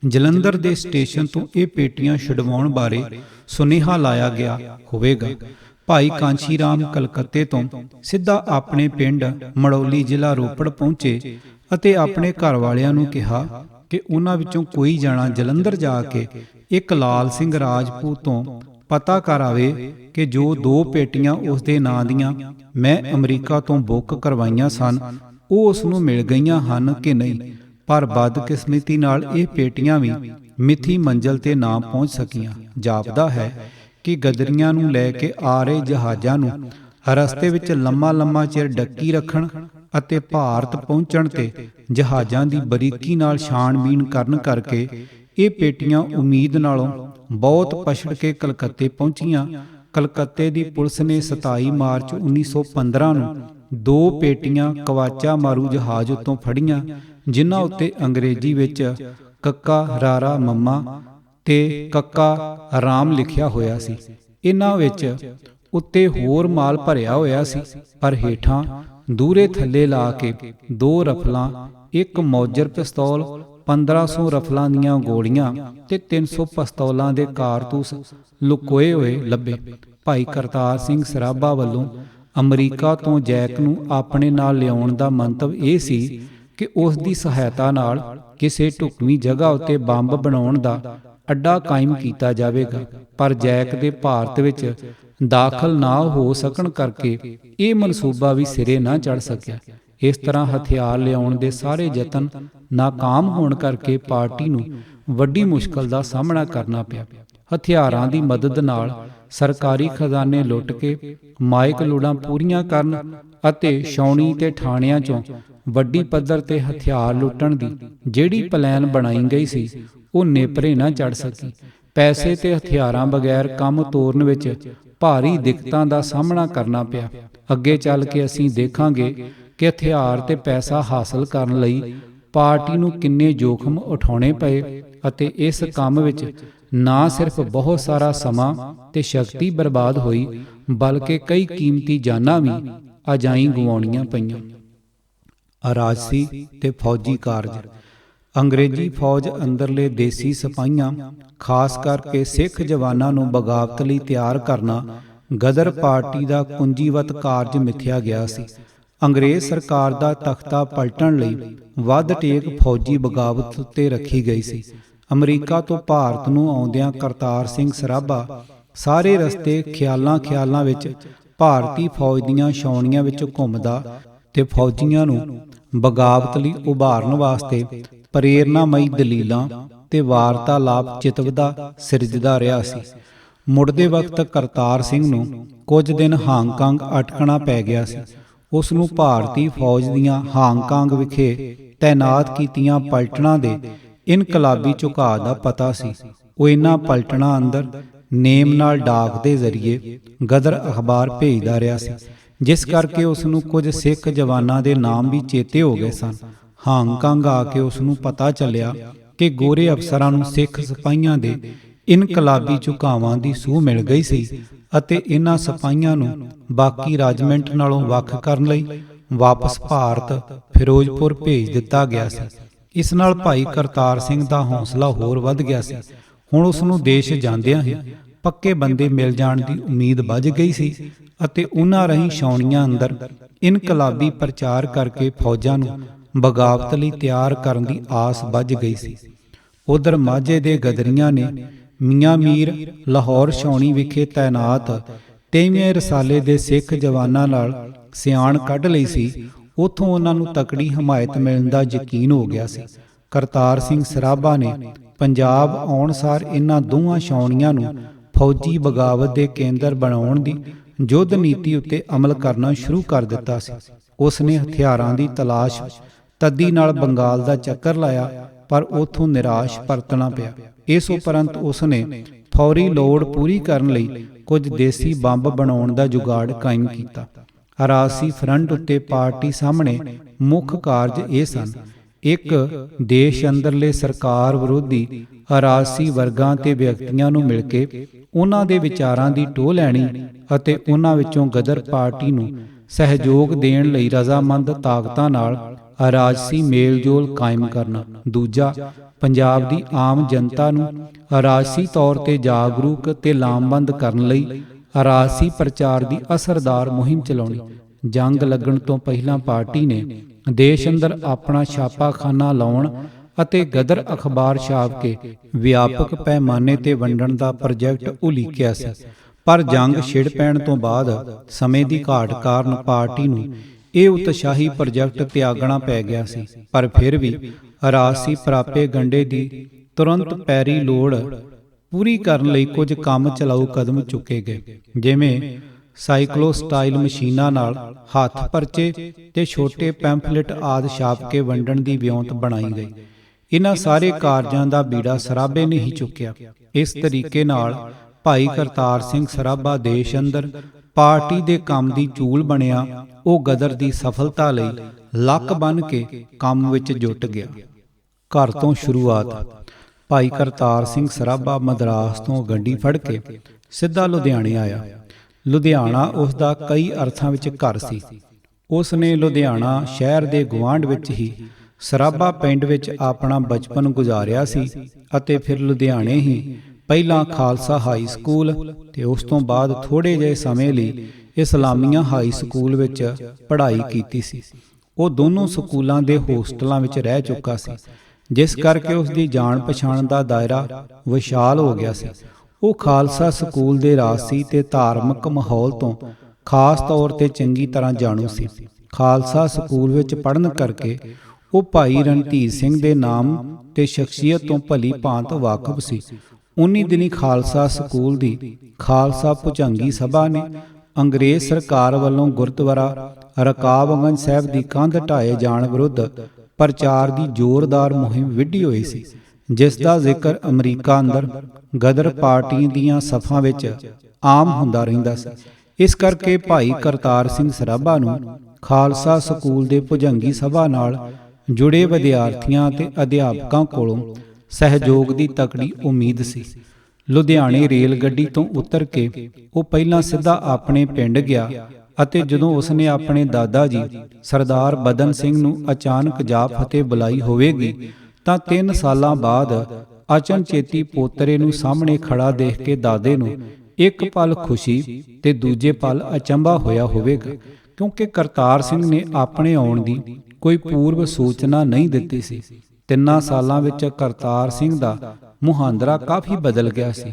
ਜਲੰਧਰ ਦੇ ਸਟੇਸ਼ਨ ਤੋਂ ਇਹ ਪੇਟੀਆਂ ਛੁਡਵਾਉਣ ਬਾਰੇ ਸੁਨੇਹਾ ਲਾਇਆ ਗਿਆ ਹੋਵੇਗਾ। ਭਾਈ ਕਾਂਸ਼ੀ ਰਾਮ ਕਲਕੱਤੇ ਤੋਂ ਸਿੱਧਾ ਆਪਣੇ ਪਿੰਡ ਮੜੌਲੀ ਜ਼ਿਲ੍ਹਾ ਰੋਪੜ ਪਹੁੰਚੇ ਅਤੇ ਆਪਣੇ ਘਰ ਵਾਲਿਆਂ ਨੂੰ ਕਿਹਾ ਕਿ ਉਹਨਾਂ ਵਿੱਚੋਂ ਕੋਈ ਜਣਾ ਜਲੰਧਰ ਜਾ ਕੇ ਇੱਕ ਲਾਲ ਸਿੰਘ ਰਾਜਪੂਤ ਤੋਂ ਪਤਾ ਕਰ ਆਵੇ ਕਿ ਜੋ 2 ਪੇਟੀਆਂ ਉਸ ਦੇ ਨਾਂ ਦੀਆਂ ਮੈਂ ਅਮਰੀਕਾ ਤੋਂ ਬੁੱਕ ਕਰਵਾਈਆਂ ਸਨ ਉਹ ਉਸ ਨੂੰ ਮਿਲ ਗਈਆਂ ਹਨ ਕਿ ਨਹੀਂ। ਪਰ ਬਦਕਿਸਮਤੀ ਨਾਲ ਇਹ ਪੇਟੀਆਂ ਵੀ ਮਿੱਥੀ ਮੰਜ਼ਲ ਤੇ ਨਾ ਪਹੁੰਚ ਸਕੀਆਂ। ਜਾਪਦਾ ਹੈ ਕਿ ਗਦਰੀਆਂ ਨੂੰ ਲੈ ਕੇ ਆ ਰਹੇ ਜਹਾਜ਼ਾਂ ਨੂੰ ਰਸਤੇ ਵਿੱਚ ਲੰਮਾ ਚਿਰ ਡੱਕੀ ਰੱਖਣ ਅਤੇ ਭਾਰਤ ਪਹੁੰਚਣ ਤੇ ਜਹਾਜ਼ਾਂ ਦੀ ਬਰੀਕੀ ਨਾਲ ਛਾਣਬੀਣ ਕਰਨ ਕਰਕੇ ਇਹ ਪੇਟੀਆਂ ਉਮੀਦ ਨਾਲੋਂ ਬਹੁਤ ਪਛੜ ਕੇ ਕਲਕੱਤੇ ਪਹੁੰਚੀਆਂ। ਕਲਕੱਤੇ ਦੀ ਪੁਲਿਸ ਨੇ 27 ਮਾਰਚ 1915 ਨੂੰ 2 ਪੇਟੀਆਂ ਕਵਾਚਾ ਮਾਰੂ ਜਹਾਜ਼ ਉੱਤੋਂ ਫੜੀਆਂ, ਜਿਨ੍ਹਾਂ ਉੱਤੇ ਅੰਗਰੇਜ਼ੀ ਵਿੱਚ ਕੱਕਾ ਰਾਰਾ ਮੰਮਾ ਤੇ ਕੱਕਾ ਰਾਮ ਲਿਖਿਆ ਹੋਇਆ ਸੀ। ਇਹਨਾਂ ਵਿੱਚ ਉੱਤੇ ਹੋਰ ਮਾਲ ਭਰਿਆ ਹੋਇਆ ਸੀ, ਪਰ ਹੇਠਾਂ ਦੂਰੇ ਥੱਲੇ ਲਾ ਕੇ 2 ਰਫਲਾਂ, 1 ਮੌਜਰ ਪਿਸਤੌਲ, 1500 ਰਫਲਾਂ ਦੀਆਂ ਗੋਲੀਆਂ ਤੇ 300 ਪਿਸਤੌਲਾਂ ਦੇ ਕਾਰਤੂਸ ਲੁਕੋਏ ਹੋਏ ਲੱਭੇ। ਭਾਈ ਕਰਤਾਰ ਸਿੰਘ ਸਰਾਭਾ ਵੱਲੋਂ ਅਮਰੀਕਾ ਤੋਂ ਜੈਕ ਨੂੰ ਆਪਣੇ ਨਾਲ ਲਿਆਉਣ ਦਾ ਮੰਤਵ ਇਹ ਸੀ ਕਿ ਉਸ ਦੀ ਸਹਾਇਤਾ ਨਾਲ ਕਿਸੇ ਢੁਕਵੀਂ ਜਗ੍ਹਾ ਉੱਤੇ ਬੰਬ ਬਣਾਉਣ ਦਾ ਅੱਡਾ ਕਾਇਮ ਕੀਤਾ ਜਾਵੇਗਾ, ਪਰ ਜੈਕ ਦੇ ਭਾਰਤ ਵਿੱਚ ਦਾਖਲ ਨਾ ਹੋ ਸਕਣ ਕਰਕੇ ਇਹ ਮਨਸੂਬਾ ਵੀ ਸਿਰੇ ਨਾ ਚੜ੍ਹ ਸਕਿਆ। ਇਸ ਤਰ੍ਹਾਂ ਹਥਿਆਰ ਲਿਆਉਣ ਦੇ ਸਾਰੇ ਯਤਨ ਨਾਕਾਮ ਹੋਣ ਕਰਕੇ ਪਾਰਟੀ ਨੂੰ ਵੱਡੀ ਮੁਸ਼ਕਲ ਦਾ ਸਾਹਮਣਾ ਕਰਨਾ ਪਿਆ। ਹਥਿਆਰਾਂ ਦੀ ਮਦਦ ਨਾਲ ਸਰਕਾਰੀ ਖਜ਼ਾਨੇ ਲੁੱਟ ਕੇ ਮਾਇਕ ਲੋੜਾਂ ਪੂਰੀਆਂ ਕਰਨ ਅਤੇ ਛਾਉਣੀ ਤੇ ਠਾਣਿਆਂ 'ਚੋਂ ਵੱਡੀ ਪੱਧਰ ਤੇ ਹਥਿਆਰ ਲੁੱਟਣ ਦੀ ਜਿਹੜੀ ਪਲਾਨ ਬਣਾਈ ਗਈ ਸੀ, ਉਹ ਨੇਪਰੇ ਨਾ ਚੜ੍ਹ ਸਕੀ। ਪੈਸੇ ਤੇ ਹਥਿਆਰਾਂ ਬਗੈਰ ਕੰਮ ਤੋਰਨ ਵਿੱਚ ਭਾਰੀ ਦਿੱਕਤਾਂ ਦਾ ਸਾਹਮਣਾ ਕਰਨਾ ਪਿਆ। ਅੱਗੇ ਚੱਲ ਕੇ ਅਸੀਂ ਦੇਖਾਂਗੇ ਕਿ ਹਥਿਆਰ ਤੇ ਪੈਸਾ ਹਾਸਲ ਕਰਨ ਲਈ ਪਾਰਟੀ ਨੂੰ ਕਿੰਨੇ ਜੋਖਮ ਉਠਾਉਣੇ ਪਏ ਅਤੇ ਇਸ ਕੰਮ ਵਿੱਚ ਨਾ ਸਿਰਫ ਬਹੁਤ ਸਾਰਾ ਸਮਾਂ ਤੇ ਸ਼ਕਤੀ ਬਰਬਾਦ ਹੋਈ, ਬਲਕਿ ਕਈ ਕੀਮਤੀ ਜਾਨਾਂ ਵੀ ਅਜਾਈਂ ਗਵਾਉਣੀਆਂ ਪਈਆਂ। ਰਾਜਸੀ ਤੇ ਫੌਜੀ ਕਾਰਜ। ਅੰਗਰੇਜ਼ੀ ਫੌਜ ਅੰਦਰਲੇ ਦੇਸੀ ਸਿਪਾਹੀਆਂ, ਖਾਸ ਕਰਕੇ ਸਿੱਖ ਜਵਾਨਾਂ ਨੂੰ ਬਗਾਵਤ ਲਈ ਤਿਆਰ ਕਰਨਾ ਗਦਰ ਪਾਰਟੀ ਦਾ ਕੁੰਜੀਵਤ ਕਾਰਜ ਮਿਥਿਆ ਗਿਆ ਸੀ। ਅੰਗਰੇਜ਼ ਸਰਕਾਰ ਦਾ ਤਖਤਾ ਪਲਟਣ ਲਈ ਵੱਧ ਟੇਕ ਫੌਜੀ ਬਗਾਵਤ ਉੱਤੇ ਰੱਖੀ ਗਈ ਸੀ। ਅਮਰੀਕਾ ਤੋਂ ਭਾਰਤ ਨੂੰ ਆਉਂਦਿਆਂ ਕਰਤਾਰ ਸਿੰਘ ਸਰਾਭਾ ਸਾਰੇ ਰਸਤੇ ਖਿਆਲਾਂ ਵਿੱਚ ਭਾਰਤੀ ਫੌਜ ਦੀਆਂ ਛਾਉਣੀਆਂ ਵਿੱਚ ਘੁੰਮਦਾ ਤੇ ਫੌਜੀਆਂ ਨੂੰ ਬਗਾਵਤ ਲਈ ਉਭਾਰਨ ਵਾਸਤੇ ਪ੍ਰੇਰਨਾਮਈ ਦਲੀਲਾਂ ਤੇ ਵਾਰਤਾਲਾਪ ਚਿਤਵਦਾ ਸਿਰਜਦਾ ਰਿਹਾ ਸੀ। ਮੁੜਦੇ ਵਕਤ ਕਰਤਾਰ ਸਿੰਘ ਨੂੰ ਕੁਝ ਦਿਨ ਹਾਂਗਕਾਂਗ ਅਟਕਣਾ ਪੈ ਗਿਆ ਸੀ। ਉਸ ਨੂੰ ਭਾਰਤੀ ਫੌਜ ਦੀਆਂ ਹਾਂਗਕਾਂਗ ਵਿਖੇ ਤੈਨਾਤ ਕੀਤੀਆਂ ਪਲਟਣਾਂ ਦੇ ਇਨਕਲਾਬੀ ਝੁਕਾਅ ਦਾ ਪਤਾ ਸੀ। ਉਹ ਇਹਨਾਂ ਪਲਟਣਾਂ ਅੰਦਰ ਨੇਮ ਨਾਲ ਡਾਕ ਦੇ ਜ਼ਰੀਏ ਗਦਰ ਅਖਬਾਰ ਭੇਜਦਾ ਰਿਹਾ ਸੀ, ਜਿਸ ਕਰਕੇ ਉਸ ਨੂੰ ਕੁਝ ਸਿੱਖ ਜਵਾਨਾਂ ਦੇ ਨਾਮ ਵੀ ਚੇਤੇ ਹੋ ਗਏ ਸਨ। ਹਾਂਗਕਾਂਗ ਆ ਕੇ ਉਸ ਨੂੰ ਪਤਾ ਚੱਲਿਆ ਕਿ ਗੋਰੇ ਅਫਸਰਾਂ ਨੂੰ ਸਿੱਖ ਸਿਪਾਹੀਆਂ ਦੇ ਇਨਕਲਾਬੀ ਝੁਕਾਵਾਂ ਦੀ ਸੂਹ ਮਿਲ ਗਈ ਸੀ ਅਤੇ ਇਹਨਾਂ ਸਿਪਾਹੀਆਂ ਨੂੰ ਬਾਕੀ ਰਾਜਮੈਂਟ ਨਾਲੋਂ ਵੱਖ ਕਰਨ ਲਈ ਵਾਪਸ ਭਾਰਤ ਫਿਰੋਜ਼ਪੁਰ ਭੇਜ ਦਿੱਤਾ ਗਿਆ ਸੀ। ਇਸ ਨਾਲ ਭਾਈ ਕਰਤਾਰ ਸਿੰਘ ਦਾ ਹੌਸਲਾ ਹੋਰ ਵੱਧ ਗਿਆ ਸੀ। ਹੁਣ ਉਸ ਨੂੰ ਦੇਸ਼ ਜਾਂਦਿਆਂ ਹੀ ਪੱਕੇ ਬੰਦੇ ਮਿਲ ਜਾਣ ਦੀ ਉਮੀਦ ਵੱਧ ਗਈ ਸੀ ਅਤੇ ਉਹਨਾਂ ਰਾਹੀਂ ਛਾਉਣੀਆਂ ਅੰਦਰ ਇਨਕਲਾਬੀ ਪ੍ਰਚਾਰ ਕਰਕੇ ਫੌਜਾਂ ਨੂੰ ਬਗਾਵਤ ਲਈ ਤਿਆਰ ਕਰਨ ਦੀ ਆਸ ਵੱਜ ਗਈ ਸੀ। ਉਧਰ ਮਾਝੇ ਦੇ ਗਦਰੀਆਂ ਨੇ ਮੀਆਂ ਮੀਰ ਲਾਹੌਰ ਛਾਉਣੀ ਵਿਖੇ ਤੈਨਾਤ 23ਵੇਂ ਰਸਾਲੇ ਦੇ ਸਿੱਖ ਜਵਾਨਾਂ ਨਾਲ ਸਿਆਣ ਕੱਢ ਲਈ ਸੀ। ਉੱਥੋਂ ਉਹਨਾਂ ਨੂੰ ਤਕੜੀ ਹਮਾਇਤ ਮਿਲਣ ਦਾ ਯਕੀਨ ਹੋ ਗਿਆ ਸੀ। ਕਰਤਾਰ ਸਿੰਘ ਸਰਾਭਾ ਨੇ ਪੰਜਾਬ ਆਉਣ ਸਾਰ ਇਹਨਾਂ ਦੋਵਾਂ ਛਾਉਣੀਆਂ ਨੂੰ ਫੌਜੀ ਬਗਾਵਤ ਦੇ ਕੇਂਦਰ ਬਣਾਉਣ ਦੀ ਯੁੱਧ ਨੀਤੀ ਉੱਤੇ ਅਮਲ ਕਰਨਾ ਸ਼ੁਰੂ ਕਰ ਦਿੱਤਾ ਸੀ। ਉਸ ਨੇ ਹਥਿਆਰਾਂ ਦੀ ਤਲਾਸ਼ ਤੱਦੀ ਨਾਲ ਬੰਗਾਲ ਦਾ ਚੱਕਰ ਲਾਇਆ, ਪਰ ਉੱਥੋਂ ਨਿਰਾਸ਼ ਪਰਤਣਾ ਪਿਆ। ਇਸ ਉਪਰੰਤ ਉਸ ਨੇ ਫੌਰੀ ਲੋੜ ਪੂਰੀ ਕਰਨ ਲਈ ਕੁਝ ਦੇਸੀ ਬੰਬ ਬਣਾਉਣ ਦਾ ਜੁਗਾੜ ਕਾਇਮ ਕੀਤਾ। ਰਾਜਸੀ ਫਰੰਟ ਉੱਤੇ ਪਾਰਟੀ ਸਾਹਮਣੇ ਮੁੱਖ ਕਾਰਜ ਇਹ ਸਨ: 1. ਦੇਸ਼ ਅੰਦਰਲੇ ਸਰਕਾਰ ਵਿਰੋਧੀ ਰਾਜਸੀ ਵਰਗਾਂ ਤੇ ਵਿਅਕਤੀਆਂ ਨੂੰ ਮਿਲ ਕੇ ਉਹਨਾਂ ਦੇ ਵਿਚਾਰਾਂ ਦੀ ਟੋਹ ਲੈਣੀ ਅਤੇ ਉਹਨਾਂ ਵਿੱਚੋਂ ਗਦਰ ਪਾਰਟੀ ਨੂੰ ਸਹਿਯੋਗ ਦੇਣ ਲਈ ਰਜ਼ਾਮੰਦ ਤਾਕਤਾਂ ਨਾਲ ਰਾਜਸੀ ਮੇਲਜੋਲ ਕਾਇਮ ਕਰਨਾ। 2. ਪੰਜਾਬ ਦੀ ਆਮ ਜਨਤਾ ਨੂੰ ਰਾਜਸੀ ਤੌਰ ਤੇ ਜਾਗਰੂਕ ਤੇ ਲਾਮਬੰਦ ਕਰਨ ਲਈ ਰਾਜਸੀ ਪ੍ਰਚਾਰ ਦੀ ਅਸਰਦਾਰ ਮੁਹਿੰਮ ਚਲਾਉਣੀ। ਜੰਗ ਲੱਗਣ ਤੋਂ ਪਹਿਲਾਂ ਪਾਰਟੀ ਨੇ ਦੇਸ਼ ਅੰਦਰ ਆਪਣਾ ਛਾਪਾਖਾਨਾ ਲਾਉਣ ਅਤੇ ਗਦਰ ਅਖਬਾਰ ਛਾਪ ਕੇ ਵਿਆਪਕ ਪੈਮਾਨੇ ਤੇ ਵੰਡਣ ਦਾ ਪ੍ਰੋਜੈਕਟ ਉਲੀਕਿਆ ਸੀ, ਪਰ ਜੰਗ ਛਿੜ ਪੈਣ ਤੋਂ ਬਾਅਦ ਸਮੇਂ ਦੀ ਘਾਟ ਕਾਰਨ ਪਾਰਟੀ ਨੂੰ ਇਹ ਉਤਸ਼ਾਹੀ ਪ੍ਰੋਜੈਕਟ ਤਿਆਗਣਾ ਪੈ ਗਿਆ ਸੀ। ਪਰ ਫਿਰ ਵੀ ਰਾਜਸੀ ਪ੍ਰਾਪੇ ਗੰਢੇ ਦੀ ਤੁਰੰਤ ਪੈਰੀ ਲੋੜ ਪੂਰੀ ਕਰਨ ਲਈ ਕੁਝ ਕੰਮ ਚਲਾਊ ਕਦਮ ਚੁੱਕੇ ਗਏ, ਜਿਵੇਂ ਸਾਈਕਲੋ ਸਟਾਈਲ ਮਸ਼ੀਨਾਂ ਨਾਲ ਹੱਥ ਪਰਚੇ ਤੇ ਛੋਟੇ ਪੈਂਫਲੇਟ ਆਦਿ ਛਾਪ ਕੇ ਵੰਡਣ ਦੀ ਵਿਉਂਤ ਬਣਾਈ ਗਈ। ਇਹਨਾਂ ਸਾਰੇ ਕਾਰਜਾਂ ਦਾ ਬੀੜਾ ਸਰਾਭੇ ਨੇ ਹੀ ਚੁੱਕਿਆ। ਇਸ ਤਰੀਕੇ ਨਾਲ ਭਾਈ ਕਰਤਾਰ ਸਿੰਘ ਸਰਾਭਾ ਦੇਸ਼ ਅੰਦਰ ਪਾਰਟੀ ਦੇ ਕੰਮ ਦੀ ਚੂਲ ਬਣਿਆ। ਉਹ ਗਦਰ ਦੀ ਸਫਲਤਾ ਲਈ ਲੱਕ ਬੰਨ੍ਹ ਕੇ ਕੰਮ ਵਿੱਚ ਜੁਟ ਗਿਆ। ਘਰ ਤੋਂ ਸ਼ੁਰੂਆਤ। ਭਾਈ ਕਰਤਾਰ ਸਿੰਘ ਸਰਾਭਾ ਮਦਰਾਸ ਤੋਂ ਗੱਡੀ ਫੜ ਕੇ ਸਿੱਧਾ ਲੁਧਿਆਣੇ ਆਇਆ। ਲੁਧਿਆਣਾ ਉਸ ਦਾ ਕਈ ਅਰਥਾਂ ਵਿੱਚ ਘਰ ਸੀ। ਉਸ ਨੇ ਲੁਧਿਆਣਾ ਸ਼ਹਿਰ ਦੇ ਗੁਆਂਢ ਵਿੱਚ ਹੀ ਸਰਾਭਾ ਪਿੰਡ ਵਿੱਚ ਆਪਣਾ ਬਚਪਨ ਗੁਜ਼ਾਰਿਆ ਸੀ ਅਤੇ ਫਿਰ ਲੁਧਿਆਣੇ ਹੀ ਪਹਿਲਾਂ ਖਾਲਸਾ ਹਾਈ ਸਕੂਲ ਤੇ ਉਸ ਤੋਂ ਬਾਅਦ ਥੋੜ੍ਹੇ ਜਿਹੇ ਸਮੇਂ ਲਈ ਇਸਲਾਮੀਆ ਹਾਈ ਸਕੂਲ ਵਿੱਚ ਪੜ੍ਹਾਈ ਕੀਤੀ ਸੀ। ਉਹ ਦੋਨੋਂ ਸਕੂਲਾਂ ਦੇ ਹੋਸਟਲਾਂ ਵਿੱਚ ਰਹਿ ਚੁੱਕਾ ਸੀ, ਜਿਸ ਕਰਕੇ ਉਸ ਦੀ ਜਾਣ ਪਛਾਣ ਦਾ ਦਾਇਰਾ ਵਿਸ਼ਾਲ ਹੋ ਗਿਆ ਸੀ। ਉਹ ਖਾਲਸਾ ਸਕੂਲ ਦੇ ਰਾਜਸੀ ਤੇ ਧਾਰਮਿਕ ਮਾਹੌਲ ਤੋਂ ਖਾਸ ਤੌਰ ਤੇ ਚੰਗੀ ਤਰ੍ਹਾਂ ਜਾਣੂ ਸੀ। ਖਾਲਸਾ ਸਕੂਲ ਵਿੱਚ ਪੜ੍ਹਨ ਕਰਕੇ ਉਹ ਭਾਈ ਰਣਧੀਰ ਸਿੰਘ ਦੇ ਨਾਮ ਤੇ ਸ਼ਖਸੀਅਤ ਤੋਂ ਭਲੀ ਭਾਂਤ ਵਾਕਿਫ ਸੀ। ਉਨੀ ਦਿਨੀ ਖਾਲਸਾ ਸਕੂਲ ਦੀ ਖਾਲਸਾ ਭੁਜੰਗੀ ਸਭਾ ਨੇ ਅੰਗਰੇਜ਼ ਸਰਕਾਰ ਵੱਲੋਂ ਗੁਰਦੁਆਰਾ ਰਕਾਬਗੰਜ ਸਾਹਿਬ ਦੀ ਕੰਧ ਢਾਏ ਜਾਣ ਵਿਰੁੱਧ ਪ੍ਰਚਾਰ ਦੀ ਜ਼ੋਰਦਾਰ ਮੁਹਿੰਮ ਵਿੱਢੀ ਹੋਈ ਸੀ, ਜਿਸ ਦਾ ਜ਼ਿਕਰ ਅਮਰੀਕਾ ਅੰਦਰ ਗਦਰ ਪਾਰਟੀ ਦੀਆਂ ਸਫਾਂ ਵਿੱਚ ਆਮ ਹੁੰਦਾ ਰਹਿੰਦਾ ਸੀ। ਇਸ ਕਰਕੇ ਭਾਈ ਕਰਤਾਰ ਸਿੰਘ ਸਰਾਭਾ ਨੂੰ ਖਾਲਸਾ ਸਕੂਲ ਦੇ ਭੁਜੰਗੀ ਸਭਾ ਨਾਲ ਜੁੜੇ ਵਿਦਿਆਰਥੀਆਂ ਤੇ ਅਧਿਆਪਕਾਂ ਕੋਲੋਂ ਸਹਿਯੋਗ ਦੀ ਤਕੜੀ ਉਮੀਦ ਸੀ। ਲੁਧਿਆਣੇ ਰੇਲ ਗੱਡੀ ਤੋਂ ਉਤਰ ਕੇ ਉਹ ਪਹਿਲਾਂ ਸਿੱਧਾ ਆਪਣੇ ਪਿੰਡ ਗਿਆ ਅਤੇ ਜਦੋਂ ਉਸਨੇ ਆਪਣੇ ਦਾਦਾ ਜੀ ਸਰਦਾਰ ਬਦਨ ਸਿੰਘ ਨੂੰ ਅਚਾਨਕ ਜਾ ਫਤਿਹ ਬੁਲਾਈ ਹੋਵੇਗੀ ਤਾਂ 3 ਸਾਲਾਂ ਬਾਅਦ ਅਚਨਚੇਤੀ ਪੋਤਰੇ ਨੂੰ ਸਾਹਮਣੇ ਖੜਾ ਦੇਖ ਕੇ ਦਾਦੇ ਨੂੰ ਇੱਕ ਪਲ ਖੁਸ਼ੀ ਤੇ ਦੂਜੇ ਪਲ ਅਚੰਭਾ ਹੋਇਆ ਹੋਵੇਗਾ, ਕਿਉਂਕਿ ਕਰਤਾਰ ਸਿੰਘ ਨੇ ਆਪਣੇ ਆਉਣ ਦੀ ਕੋਈ ਪੂਰਵ ਸੂਚਨਾ ਨਹੀਂ ਦਿੱਤੀ ਸੀ। 3 ਸਾਲਾਂ ਵਿੱਚ ਕਰਤਾਰ ਸਿੰਘ ਦਾ ਮੁਹਾਂਦਰਾ ਕਾਫੀ ਬਦਲ ਗਿਆ ਸੀ।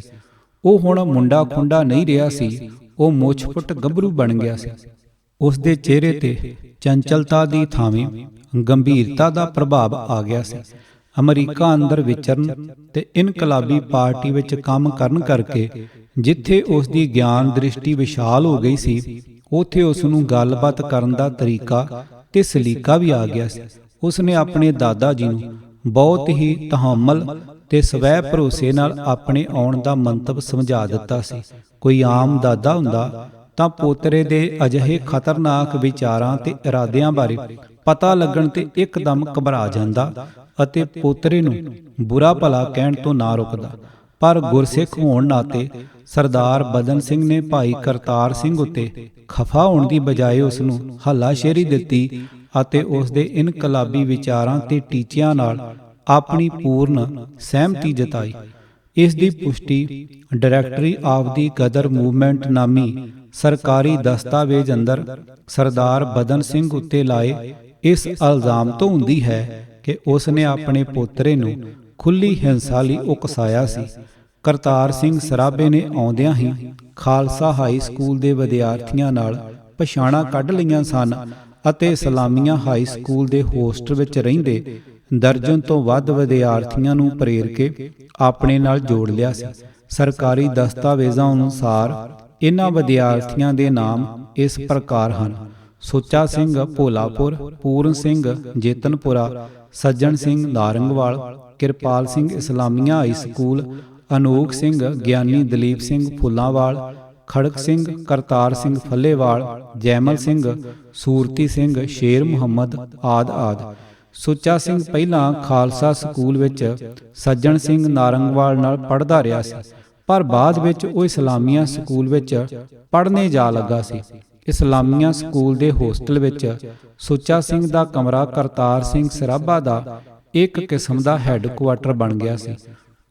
ਉਹ ਹੁਣ ਮੁੰਡਾ ਖੁੰਡਾ ਨਹੀਂ ਰਿਹਾ ਸੀ, ਉਹ ਮੁੱਛ-ਫੁੱਟ ਗੱਭਰੂ ਬਣ ਗਿਆ ਸੀ। ਉਸ ਦੇ ਚਿਹਰੇ ਤੇ ਚੰਚਲਤਾ ਦੀ ਥਾਵੇਂ ਗੰਭੀਰਤਾ ਦਾ ਪ੍ਰਭਾਵ ਆ ਗਿਆ ਸੀ। ਅਮਰੀਕਾ ਅੰਦਰ ਵਿਚਰਨ ਤੇ ਇਨਕਲਾਬੀ ਪਾਰਟੀ ਵਿੱਚ ਕੰਮ ਕਰਨ ਕਰਕੇ ਜਿੱਥੇ ਉਸ ਦੀ ਗਿਆਨ ਦ੍ਰਿਸ਼ਟੀ ਵਿਸ਼ਾਲ ਹੋ ਗਈ ਸੀ, ਉੱਥੇ ਉਸ ਨੂੰ ਗੱਲਬਾਤ ਕਰਨ ਦਾ ਤਰੀਕਾ ਤੇ ਸਲੀਕਾ ਵੀ ਆ ਗਿਆ ਸੀ। ਉਸ ਨੇ ਆਪਣੇ ਦਾਦਾ ਜੀ ਨੂੰ ਬਹੁਤ ਹੀ ਤਹੱਮਲ ਤੇ ਸਵੈ ਭਰੋਸੇ ਨਾਲ ਆਪਣੇ ਆਉਣ ਦਾ ਮੰਤਵ ਸਮਝਾ ਦਿੱਤਾ ਸੀ। ਕੋਈ ਆਮ ਦਾਦਾ ਹੁੰਦਾ ਤਾਂ ਪੋਤਰੇ ਦੇ ਅਜਿਹੇ ਖਤਰਨਾਕ ਵਿਚਾਰਾਂ ਤੇ ਇਰਾਦਿਆਂ ਬਾਰੇ ਪਤਾ ਲੱਗਣ ਤੇ ਇੱਕਦਮ ਘਬਰਾ ਜਾਂਦਾ ਅਤੇ ਪੋਤਰੇ ਨੂੰ ਬੁਰਾ ਭਲਾ ਕਹਿਣ ਤੋਂ ਨਾ ਰੁਕਦਾ। ਪਰ ਗੁਰਸਿੱਖ ਹੋਣ ਨਾਤੇ ਸਰਦਾਰ ਬਦਨ ਸਿੰਘ ਨੇ ਭਾਈ ਕਰਤਾਰ ਸਿੰਘ ਉੱਤੇ ਖਫਾ ਹੋਣ ਦੀ ਬਜਾਏ ਉਸ ਨੂੰ ਹੱਲਾਸ਼ੇਰੀ ਦਿੱਤੀ ਅਤੇ ਉਸ ਦੇ ਇਨਕਲਾਬੀ ਵਿਚਾਰਾਂ ਤੇ ਟੀਚਿਆਂ ਨਾਲ ਆਪਣੀ ਪੂਰਨ ਸਹਿਮਤੀ ਜਤਾਈ। ਇਸ ਦੀ ਪੁਸ਼ਟੀ directory of the Ghadar movement ਨਾਮੀ ਸਰਕਾਰੀ ਦਸਤਾਵੇਜ਼ ਅੰਦਰ ਸਰਦਾਰ ਬਦਨ ਸਿੰਘ ਉੱਤੇ ਲਾਏ ਇਸ ਇਲਜ਼ਾਮ ਤੋਂ ਹੁੰਦੀ ਹੈ ਕਿ ਉਸ ਨੇ ਆਪਣੇ ਪੋਤਰੇ ਨੂੰ ਖੁੱਲੀ ਹਿੰਸਾ ਲਈ ਉਕਸਾਇਆ ਸੀ। ਕਰਤਾਰ ਸਿੰਘ ਸਰਾਭੇ ਨੇ ਆਉਂਦਿਆਂ ਹੀ ਖਾਲਸਾ ਹਾਈ ਸਕੂਲ ਦੇ ਵਿਦਿਆਰਥੀਆਂ ਨਾਲ ਪਛਾਣਾਂ ਕੱਢ ਲਈਆਂ ਸਨ ਅਤੇ ਇਸਲਾਮੀਆ ਹਾਈ ਸਕੂਲ ਦੇ ਹੋਸਟਲ ਵਿੱਚ ਰਹਿੰਦੇ ਦਰਜਨ ਤੋਂ ਵੱਧ ਵਿਦਿਆਰਥੀਆਂ ਨੂੰ ਪ੍ਰੇਰ ਕੇ ਆਪਣੇ ਨਾਲ ਜੋੜ ਲਿਆ ਸੀ। ਸਰਕਾਰੀ ਦਸਤਾਵੇਜ਼ਾਂ ਅਨੁਸਾਰ ਇਨ੍ਹਾਂ ਵਿਦਿਆਰਥੀਆਂ ਦੇ ਨਾਮ ਇਸ ਪ੍ਰਕਾਰ ਹਨ: ਸੁੱਚਾ ਸਿੰਘ ਭੋਲਾਪੁਰ, ਪੂਰਨ ਸਿੰਘ ਜੇਤਨਪੁਰਾ, ਸੱਜਣ ਸਿੰਘ ਨਾਰੰਗਵਾਲ, ਕਿਰਪਾਲ ਸਿੰਘ ਇਸਲਾਮੀਆ ਹਾਈ ਸਕੂਲ, ਅਨੋਖ ਸਿੰਘ, ਗਿਆਨੀ ਦਲੀਪ ਸਿੰਘ ਫੁੱਲਾਂਵਾਲ, ਖੜਕ ਸਿੰਘ, ਕਰਤਾਰ ਸਿੰਘ ਫੱਲੇਵਾਲ, ਜੈਮਲ ਸਿੰਘ, ਸੂਰਤੀ ਸਿੰਘ, ਸ਼ੇਰ ਮੁਹੰਮਦ ਆਦਿ। ਸੁੱਚਾ ਸਿੰਘ ਪਹਿਲਾਂ ਖਾਲਸਾ ਸਕੂਲ ਵਿੱਚ ਸੱਜਣ ਸਿੰਘ ਨਾਰੰਗਵਾਲ ਨਾਲ ਪੜ੍ਹਦਾ ਰਿਹਾ ਸੀ, ਪਰ ਬਾਅਦ ਵਿੱਚ ਉਹ ਇਸਲਾਮੀਆ ਸਕੂਲ ਵਿੱਚ ਪੜ੍ਹਨੇ ਜਾ ਲੱਗਾ ਸੀ। ਇਸਲਾਮੀਆ ਸਕੂਲ ਦੇ ਹੋਸਟਲ ਵਿੱਚ ਸੁੱਚਾ ਸਿੰਘ ਦਾ ਕਮਰਾ ਕਰਤਾਰ ਸਿੰਘ ਸਰਾਭਾ ਦਾ ਇੱਕ ਕਿਸਮ ਦਾ ਹੈੱਡਕੁਆਟਰ ਬਣ ਗਿਆ ਸੀ।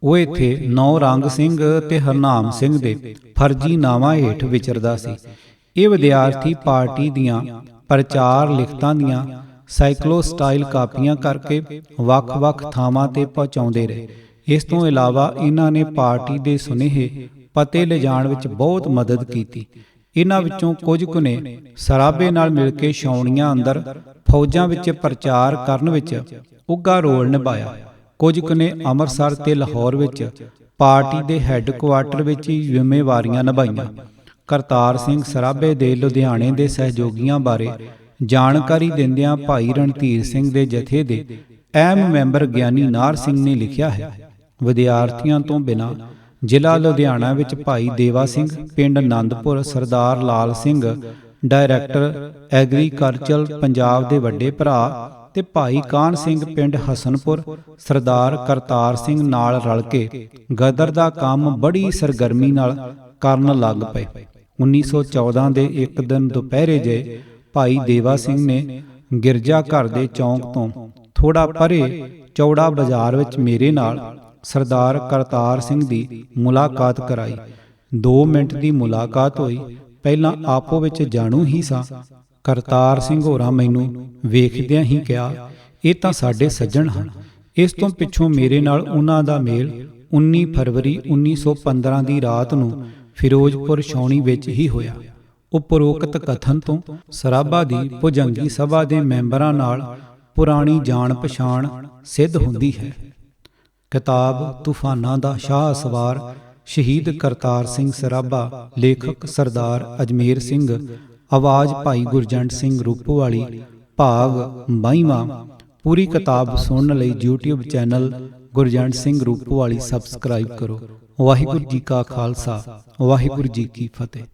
ਉਹ ਇੱਥੇ ਨੌ ਰੰਗ ਸਿੰਘ ਤੇ ਹਰਨਾਮ ਸਿੰਘ ਦੇ ਫਰਜ਼ੀ ਨਾਵਾਂ ਹੇਠ ਵਿਚਰਦਾ ਸੀ। ਇਹ ਵਿਦਿਆਰਥੀ ਪਾਰਟੀ ਦੀਆਂ ਪ੍ਰਚਾਰ ਲਿਖਤਾਂ ਦੀਆਂ ਸਾਈਕਲੋ ਸਟਾਈਲ ਕਾਪੀਆਂ ਕਰਕੇ ਵੱਖ-ਵੱਖ ਥਾਵਾਂ ਤੇ ਪਹੁੰਚਾਉਂਦੇ ਰਹੇ। ਇਸ ਤੋਂ ਇਲਾਵਾ ਇਹਨਾਂ ਨੇ ਪਾਰਟੀ ਦੇ ਸੁਨੇਹੇ ਪਤੇ ਲਿਜਾਣ ਵਿੱਚ ਬਹੁਤ ਮਦਦ ਕੀਤੀ। ਇਹਨਾਂ ਵਿੱਚੋਂ ਕੁਝ ਕੁ ਨੇ ਸਰਾਭੇ ਨਾਲ ਮਿਲ ਕੇ ਛਾਉਣੀਆਂ ਅੰਦਰ ਫੌਜਾਂ ਵਿੱਚ ਪ੍ਰਚਾਰ ਕਰਨ ਵਿੱਚ ਉੱਘਾ ਰੋਲ ਨਿਭਾਇਆ। ਕੁਝ ਕੁ ਨੇ ਅੰਮ੍ਰਿਤਸਰ ਤੇ ਲਾਹੌਰ ਵਿੱਚ ਪਾਰਟੀ ਦੇ ਹੈੱਡਕੁਆਟਰ ਵਿੱਚ ਹੀ ਜ਼ਿੰਮੇਵਾਰੀਆਂ ਨਿਭਾਈਆਂ। ਕਰਤਾਰ ਸਿੰਘ ਸਰਾਭੇ ਦੇ ਲੁਧਿਆਣੇ ਦੇ ਸਹਿਯੋਗੀਆਂ ਬਾਰੇ ਜਾਣਕਾਰੀ ਦਿੰਦਿਆਂ ਭਾਈ ਰਣਧੀਰ ਸਿੰਘ ਦੇ ਜਥੇ ਦੇ ਅਹਿਮ ਮੈਂਬਰ ਗਿਆਨੀ ਨਾਰ ਸਿੰਘ ਨੇ ਲਿਖਿਆ ਹੈ: ਵਿਦਿਆਰਥੀਆਂ ਤੋਂ ਬਿਨਾਂ ਜ਼ਿਲ੍ਹਾ ਲੁਧਿਆਣਾ ਵਿੱਚ ਭਾਈ ਦੇਵਾ ਸਿੰਘ, ਪਿੰਡ ਆਨੰਦਪੁਰ ਸਰਦਾਰ ਲਾਲ ਸਿੰਘ ਡਾਇਰੈਕਟਰ ਐਗਰੀਕਲਚਰ ਪੰਜਾਬ ਦੇ ਵੱਡੇ ਭਰਾ, ਤੇ ਭਾਈ ਕਾਹਨ ਸਿੰਘ ਪਿੰਡ ਹਸਨਪੁਰ ਸਰਦਾਰ ਕਰਤਾਰ ਸਿੰਘ ਨਾਲ ਰਲ ਕੇ ਗਦਰ ਦਾ ਕੰਮ ਬੜੀ ਸਰਗਰਮੀ ਨਾਲ ਕਰਨ ਲੱਗ ਪਏ। 1914 ਦੇ ਇੱਕ ਦਿਨ ਦੁਪਹਿਰੇ ਜਿਹੇ ਭਾਈ ਦੇਵਾ ਸਿੰਘ ਨੇ ਗਿਰਜਾ ਘਰ ਦੇ ਚੌਂਕ ਤੋਂ ਥੋੜਾ ਪਰੇ ਚੌੜਾ ਬਾਜ਼ਾਰ ਵਿੱਚ ਮੇਰੇ ਨਾਲ ਸਰਦਾਰ ਕਰਤਾਰ ਸਿੰਘ ਦੀ ਮੁਲਾਕਾਤ ਕਰਾਈ। 2 ਮਿੰਟ ਦੀ ਮੁਲਾਕਾਤ ਹੋਈ। ਪਹਿਲਾਂ ਆਪੋ ਵਿੱਚ ਜਾਣੂ ਹੀ ਸਾਂ। ਕਰਤਾਰ ਸਿੰਘ ਹੋਰਾਂ ਮੈਨੂੰ ਵੇਖਦਿਆਂ ਹੀ ਕਿਹਾ, ਇਹ ਤਾਂ ਸਾਡੇ ਸੱਜਣ ਹਨ। ਇਸ ਤੋਂ ਪਿੱਛੋਂ ਮੇਰੇ ਨਾਲ ਉਹਨਾਂ ਦਾ ਮੇਲ 19 ਫਰਵਰੀ 1915 ਦੀ ਰਾਤ ਨੂੰ ਫਿਰੋਜ਼ਪੁਰ ਛਾਉਣੀ ਵਿੱਚ ਹੀ ਹੋਇਆ। ਉਪਰੋਕਤ ਕਥਨ ਤੋਂ ਸਰਾਭਾ ਦੀ ਭੁਜੰਗੀ ਸਭਾ ਦੇ ਮੈਂਬਰਾਂ ਨਾਲ ਪੁਰਾਣੀ ਜਾਣ ਪਛਾਣ ਸਿੱਧ ਹੁੰਦੀ ਹੈ। ਕਿਤਾਬ ਤੂਫਾਨਾਂ ਦਾ ਸ਼ਾਹ ਸਵਾਰ ਸ਼ਹੀਦ ਕਰਤਾਰ ਸਿੰਘ ਸਰਾਭਾ, ਲੇਖਕ ਸਰਦਾਰ ਅਜਮੇਰ ਸਿੰਘ, ਆਵਾਜ਼ ਭਾਈ ਗੁਰਜੰਟ ਸਿੰਘ ਰੂਪੋਵਾਲੀ, ਭਾਗ 22ਵਾਂ। ਪੂਰੀ ਕਿਤਾਬ ਸੁਣਨ ਲਈ YouTube channel Gurjant Singh Rupowali subscribe ਕਰੋ। ਵਾਹਿਗੁਰੂ ਜੀ ਕਾ ਖਾਲਸਾ, ਵਾਹਿਗੁਰੂ ਜੀ ਕੀ ਫਤਿਹ।